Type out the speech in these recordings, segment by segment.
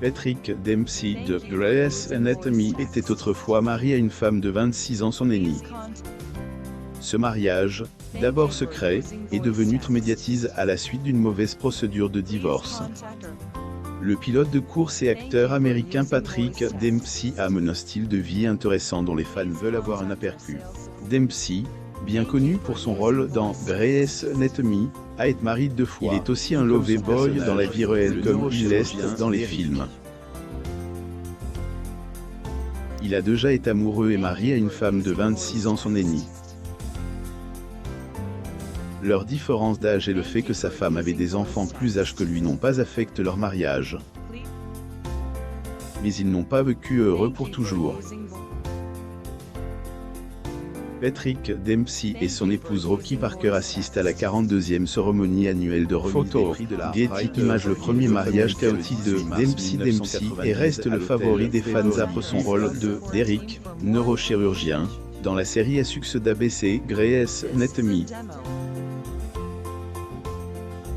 Patrick Dempsey de Grey's Anatomy était autrefois marié à une femme de 26 ans, son aînée. Ce mariage, d'abord secret, est devenu très médiatisé à la suite d'une mauvaise procédure de divorce. Le pilote de course et acteur américain Patrick Dempsey a un style de vie intéressant dont les fans veulent avoir un aperçu. Dempsey, bien connu pour son rôle dans Grey's Anatomy, a été marié 2 fois. Il est aussi un lover boy dans la vie réelle comme il l'est dans les films. Il a déjà été amoureux et marié à une femme de 26 ans, son aînée. Leur différence d'âge et le fait que sa femme avait des enfants plus âgés que lui n'ont pas affecté leur mariage. Mais ils n'ont pas vécu heureux pour toujours. Patrick Dempsey et son épouse Rocky Parker assistent à la 42e cérémonie annuelle de remise des prix de la Getty Images. Le premier mariage chaotique de Dempsey et reste le favori des fans après son rôle de Derek, neurochirurgien, dans la série à succès d'ABC Grey's Anatomy.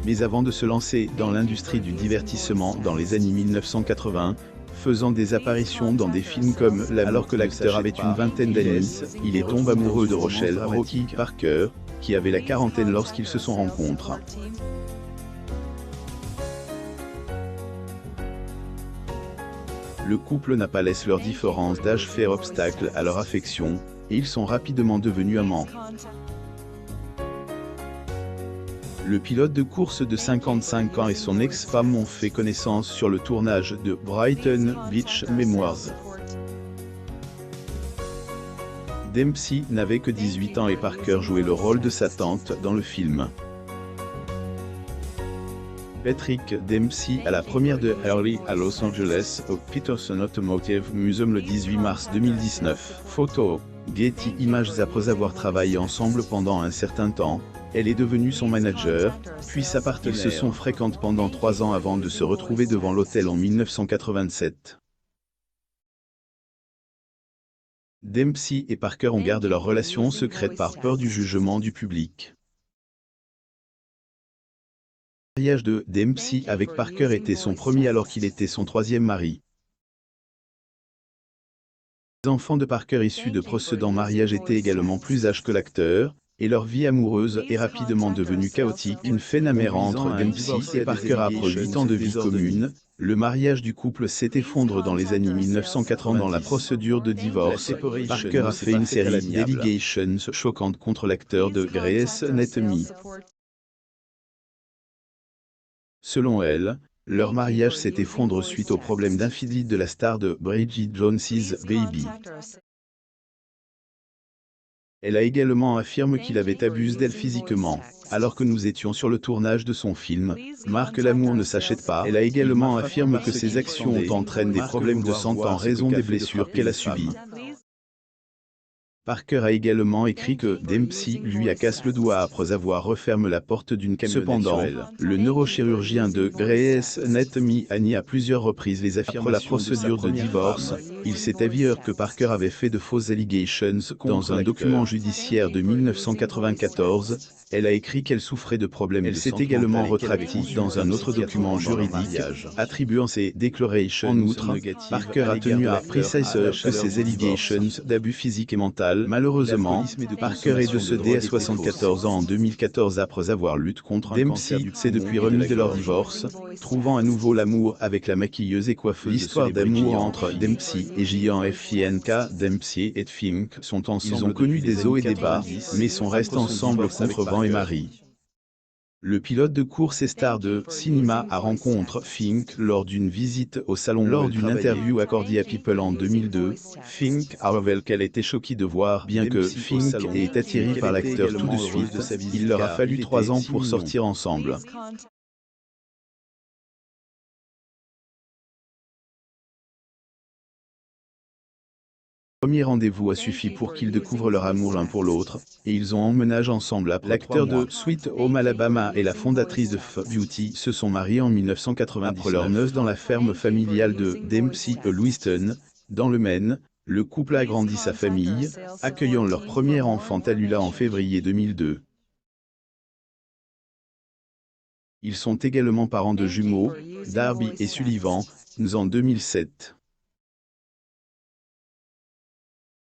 Mais avant de se lancer dans l'industrie du divertissement dans les années 1980, faisant des apparitions dans des films comme alors que l'acteur avait une vingtaine d'années, il est tombé amoureux de Rochelle Rocky Parker, qui avait la quarantaine lorsqu'ils se sont rencontrés. Le couple n'a pas laissé leur différence d'âge faire obstacle à leur affection, et ils sont rapidement devenus amants. Le pilote de course de 55 ans et son ex-femme ont fait connaissance sur le tournage de Brighton Beach Memoirs. Dempsey n'avait que 18 ans et Parker jouait le rôle de sa tante dans le film. Patrick Dempsey à la première de Early à Los Angeles au Peterson Automotive Museum le 18 mars 2019. Photo Getty Images. Après avoir travaillé ensemble pendant un certain temps, elle est devenue son manager, puis sa partenaire. Ils se sont fréquentés pendant 3 ans avant de se retrouver devant l'hôtel en 1987. Dempsey et Parker ont gardé leur relation secrète par peur du jugement du public. Le mariage de Dempsey avec Parker était son premier alors qu'il était son 3e mari. Les enfants de Parker issus de précédents mariages étaient également plus âgés que l'acteur, et leur vie amoureuse est rapidement devenue chaotique. Une phénomène entre Dempsey et Parker après 8 ans de vie commune. Le mariage du couple s'est effondré dans les années 1980 dans la procédure de divorce. Parker a fait une série d'allégations choquantes contre l'acteur de Grey's Anatomy. Selon elle, leur mariage s'est effondré suite au problème d'infidélité de la star de Bridget Jones's Baby. Elle a également affirmé qu'il avait abusé d'elle physiquement. Alors que nous étions sur le tournage de son film, Marque l'amour ne s'achète pas. Elle a également affirmé que ses actions ont entraîné des problèmes de santé en raison des blessures qu'elle a subies. Parker a également écrit que Dempsey lui a cassé le doigt après avoir refermé la porte d'une camionnette. Cependant, le neurochirurgien de Grey's Anatomy a nié à plusieurs reprises les affirmations. Après la procédure de divorce, il s'est avéré que Parker avait fait de fausses allégations dans un document judiciaire de 1994. Elle a écrit qu'elle souffrait de problèmes. Elle s'est également rétractée dans un autre document juridique, attribuant ces déclarations. En outre, Parker a tenu à préciser que ces allégations d'abus physiques et mental. Malheureusement, Parker est décédé à 74 ans en 2014 après avoir lutté contre un cancer. Dempsey s'est depuis remis de leur divorce, trouvant à nouveau l'amour avec la maquilleuse et coiffeuse. L'histoire d'amour entre Dempsey et JNFINK. Dempsey et Fink sont ensemble. Ils ont connu des hauts et des bas, mais sont restés ensemble contre vent et marée. Le pilote de course et star de cinéma a rencontré Fink lors d'une visite au salon. Lors d'une interview accordée à People en 2002, Fink a révélé qu'elle était choquée de voir bien que Fink est attiré par l'acteur tout de suite, il leur a fallu 3 ans pour sortir ensemble. Le premier rendez-vous a suffi pour qu'ils découvrent leur amour l'un pour l'autre, et ils ont emménagé ensemble après 3 mois. L'acteur de Sweet Home Alabama et la fondatrice de F Beauty se sont mariés en 1980 après leur noces dans la ferme familiale de Dempsey à Lewiston, dans le Maine. Le couple a agrandi sa famille, accueillant leur premier enfant Tallulah en février 2002. Ils sont également parents de jumeaux, Darby et Sullivan, nés en 2007.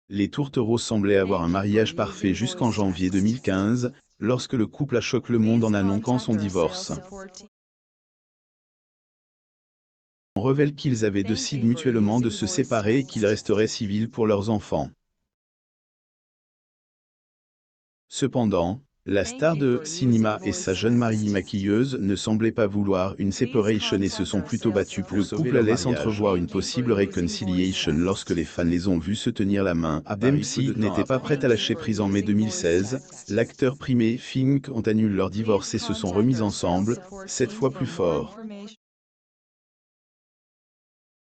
Les tourtereaux semblaient avoir un mariage parfait jusqu'en janvier 2015, lorsque le couple choque le monde en annonçant son divorce. On révèle qu'ils avaient décidé mutuellement de se séparer et qu'ils resteraient civils pour leurs enfants. Cependant, la star de cinéma et sa jeune mariée maquilleuse ne semblaient pas vouloir une séparation et se sont plutôt battus pour sauver leur mariage. Le couple laisse entrevoir une possible réconciliation lorsque les fans les ont vus se tenir la main. Dempsey n'était pas prête à lâcher prise en mai 2016. L'acteur primé et Fink ont annulé leur divorce et se sont remis ensemble, cette fois plus fort.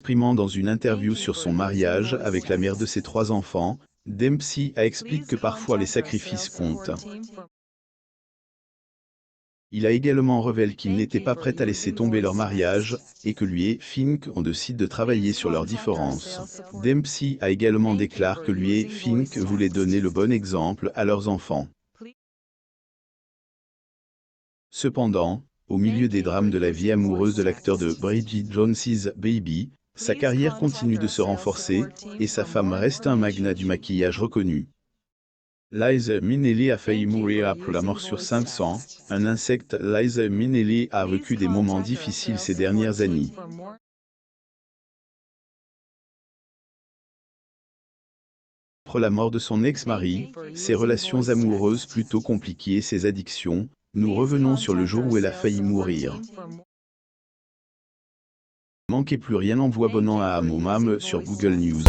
Exprimant dans une interview sur son mariage avec la mère de ses 3 enfants, Dempsey a expliqué que parfois les sacrifices comptent. Il a également révélé qu'il n'était pas prêt à laisser tomber leur mariage, et que lui et Fink ont décidé de travailler sur leurs différences. Dempsey a également déclaré que lui et Fink voulaient donner le bon exemple à leurs enfants. Cependant, au milieu des drames de la vie amoureuse de l'acteur de Bridget Jones's Baby, sa carrière continue de se renforcer, et sa femme reste un magnat du maquillage reconnu. Liza Minnelli a failli mourir après la mort sur 500, un insecte. Liza Minnelli a vécu des moments difficiles ces dernières années. Après la mort de son ex-mari, ses relations amoureuses plutôt compliquées et ses addictions, nous revenons sur le jour où elle a failli mourir. Manquez plus rien, envoie abonnement à Amomam sur Google News.